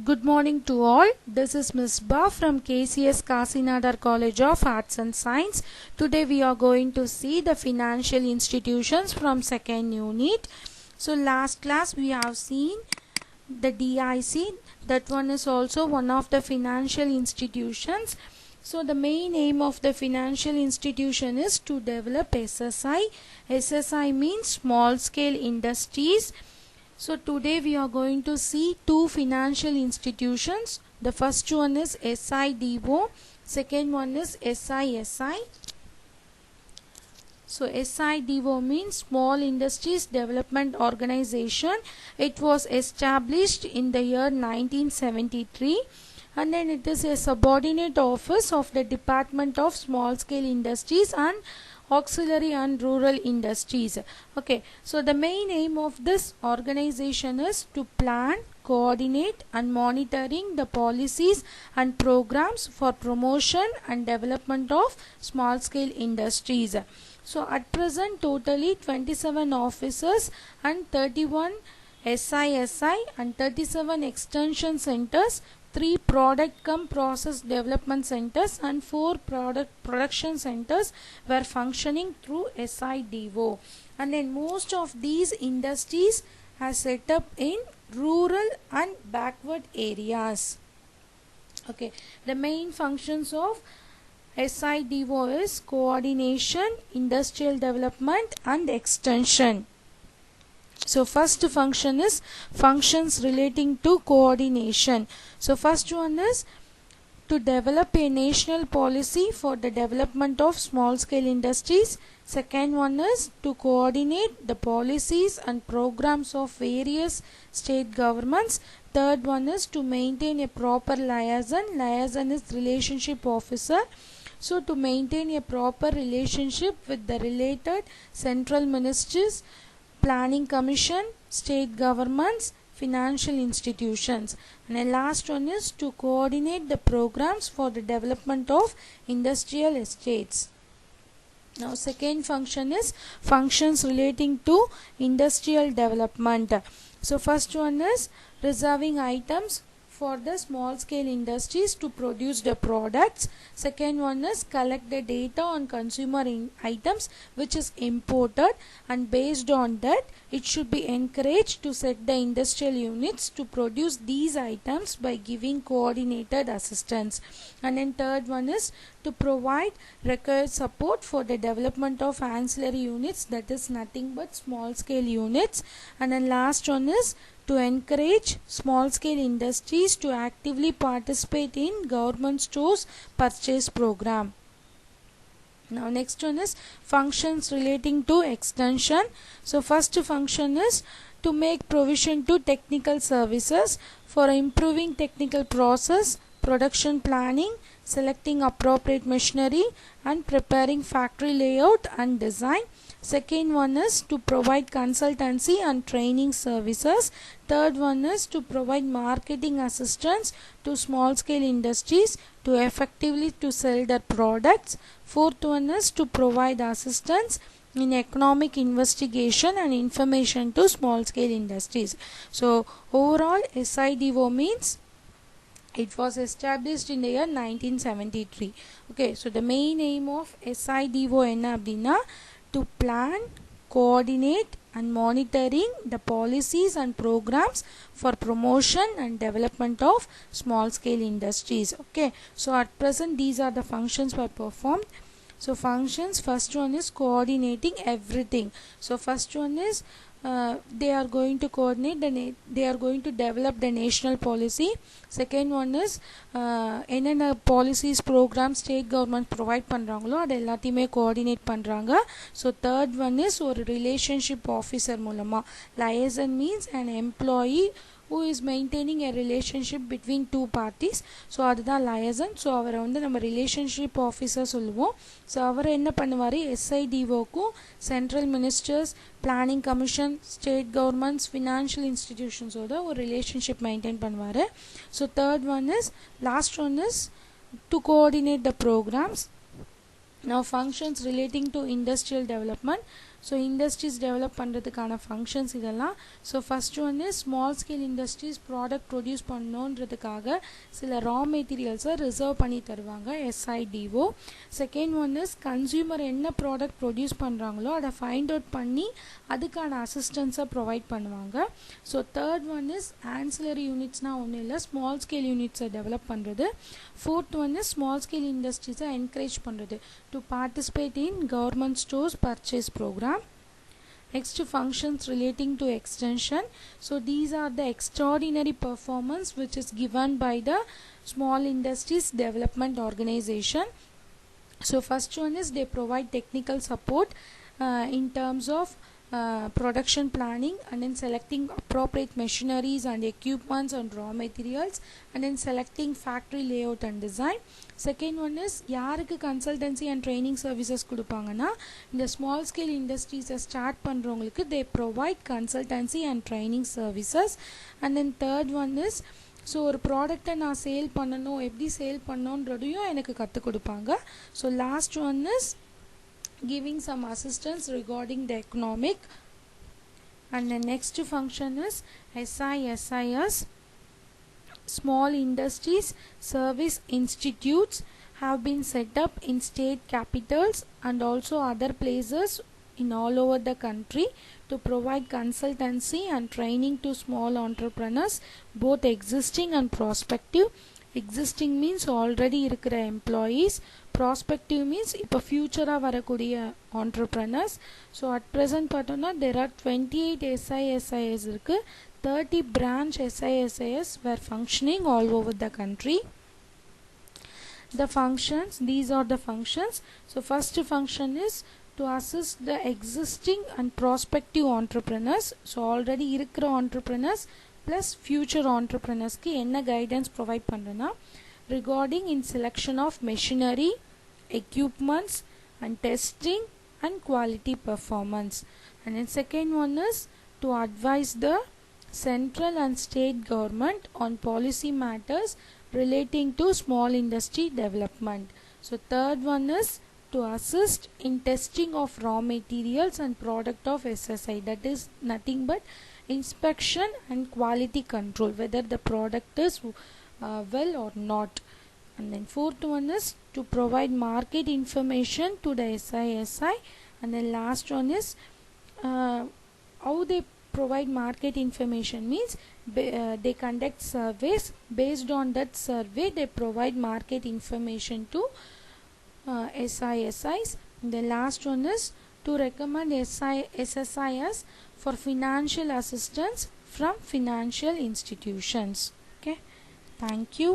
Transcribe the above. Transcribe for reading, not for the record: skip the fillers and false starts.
Good morning to all. This is Ms. Ba from KCS Kasinadar College of Arts and Science. Today we are going to see the financial institutions from second unit. So last class we have seen the DIC. That one is also one of the financial institutions. So the main aim of the financial institution is to develop SSI. SSI means small scale industries. So today we are going to see two financial institutions. The first one is SIDO, second one is SISI. So SIDO means Small Industries Development Organization. It was established in the year 1973 and then it is a subordinate office of the Department of Small Scale Industries and Auxiliary and Rural Industries. Okay, so the main aim of this organization is to plan, coordinate and monitoring the policies and programs for promotion and development of small scale industries. So at present totally 27 offices and 31 SISI and 37 extension centers, 3 product cum process development centers and 4 production centers were functioning through SIDO. And then most of these industries are set up in rural and backward areas. Okay, the main functions of SIDO is coordination, industrial development and extension. So first function is functions relating to coordination. So first one is to develop a national policy for the development of small scale industries. Second one is to coordinate the policies and programs of various state governments. Third one is to maintain a proper liaison. Liaison is relationship officer. So to maintain a proper relationship with the related central ministries, planning commission, state governments, financial institutions. And the last one is to coordinate the programs for the development of industrial estates. Now second function is functions relating to industrial development. So first one is reserving items for the small scale industries to produce the products. Second one is collect the data on consumer items which is imported, and based on that it should be encouraged to set the industrial units to produce these items by giving coordinated assistance. And then third one is to provide required support for the development of ancillary units, that is nothing but small scale units. And then last one is to encourage small scale industries to actively participate in government stores purchase program. Now next one is functions relating to extension. So first function is to make provision to technical services for improving technical process, production planning, selecting appropriate machinery and preparing factory layout and design. Second one is to provide consultancy and training services. Third one is to provide marketing assistance to small scale industries to effectively to sell their products. Fourth one is to provide assistance in economic investigation and information to small scale industries. So overall SIDO means it was established in the year 1973. Okay, so the main aim of SIDO enna appadina to plan, coordinate and monitoring the policies and programs for promotion and development of small scale industries. Okay, so at present these are the functions were performed. So functions, first one is coordinating everything. So first one is they are going to coordinate they are going to develop the national policy. Second one is என்னென்ன policies programs state government provide பண்றாங்களோ அது எல்லாத்தையுமே coordinate பண்றாங்க. So third one is ஒரு relationship officer மூலமா. Liaison means an employee who is maintaining a relationship between two parties. So அதுதான் liaison. So அவரை வந்து நம்ம relationship officer சொல்லுவோம். So அவர் என்ன பண்ணுவாரு, SIDOக்கும் central ministers, planning commission, state governments, financial institutions ஓட ஒரு relationship maintain பண்ணுவாரு. So third one is, last one is to coordinate the programs. Now functions relating to industrial development. So industries develop பண்ணுறதுக்கான functions இதெல்லாம். So first ஒன்று small scale industries product produce பண்ணணுன்றதுக்காக சில raw மெட்டீரியல்ஸை reserve பண்ணி தருவாங்க SIDO. Second one is consumer என்ன product produce பண்ணுறாங்களோ அதை ஃபைண்ட் அவுட் பண்ணி அதுக்கான அசிஸ்டன்ஸை ப்ரொவைட் பண்ணுவாங்க. So third one is ancillary யூனிட்ஸ்னால் ஒன்றும் இல்லை, ஸ்மால் ஸ்கேல் யூனிட்ஸை டெவலப் பண்ணுறது. Fourth one is small scale இண்டஸ்ட்ரீஸை என்கரேஜ் பண்ணுறது to participate in government stores purchase program. Next functions relating to extension. So these are the extraordinary performance which is given by the small industries development organization. So first one is they provide technical support in terms of production planning, and then selecting appropriate machineries and equipments and raw materials, and then selecting factory layout and design. Second one is யாருக்கு consultancy and training services கொடுப்பாங்கன்னா இந்த small scale industries start பண்ணுறவங்களுக்கு they provide consultancy and training services. And then third one is so ஒரு ப்ராடக்டை நான் sale பண்ணணும், எப்படி sale பண்ணணுன்றதையும் எனக்கு கற்றுக் கொடுப்பாங்க. So last one is giving some assistance regarding the economic. And the next function is SISIS, small industries service institutes have been set up in state capitals and also other places in all over the country to provide consultancy and training to small entrepreneurs, both existing and prospective. Existing means already இருக்கிற employees, prospective means இப்போ ஃபியூச்சராக வரக்கூடிய entrepreneurs. So at present பார்த்தோன்னா there are 28 SISIS இருக்குது. 30 branch SISIS were functioning all over the country. The functions, these are the functions. So first function is to assist the existing and prospective entrepreneurs. So already இருக்கிற entrepreneurs plus future entrepreneurs க்கு என்ன guidance provide பண்ணுறேன்னா regarding in selection of machinery, equipments and testing and quality performance. And then second one is to advise the central and state government on policy matters relating to small industry development. So third one is to assist in testing of raw materials and product of SSI, that is nothing but inspection and quality control whether the product is well or not. And then fourth one is to provide market information to the SISI. And then last one is how they provide market information means they conduct surveys. Based on that survey they provide market information to SISIs. And the last one is to recommend SSIs for financial assistance from financial institutions. Okay, thank you.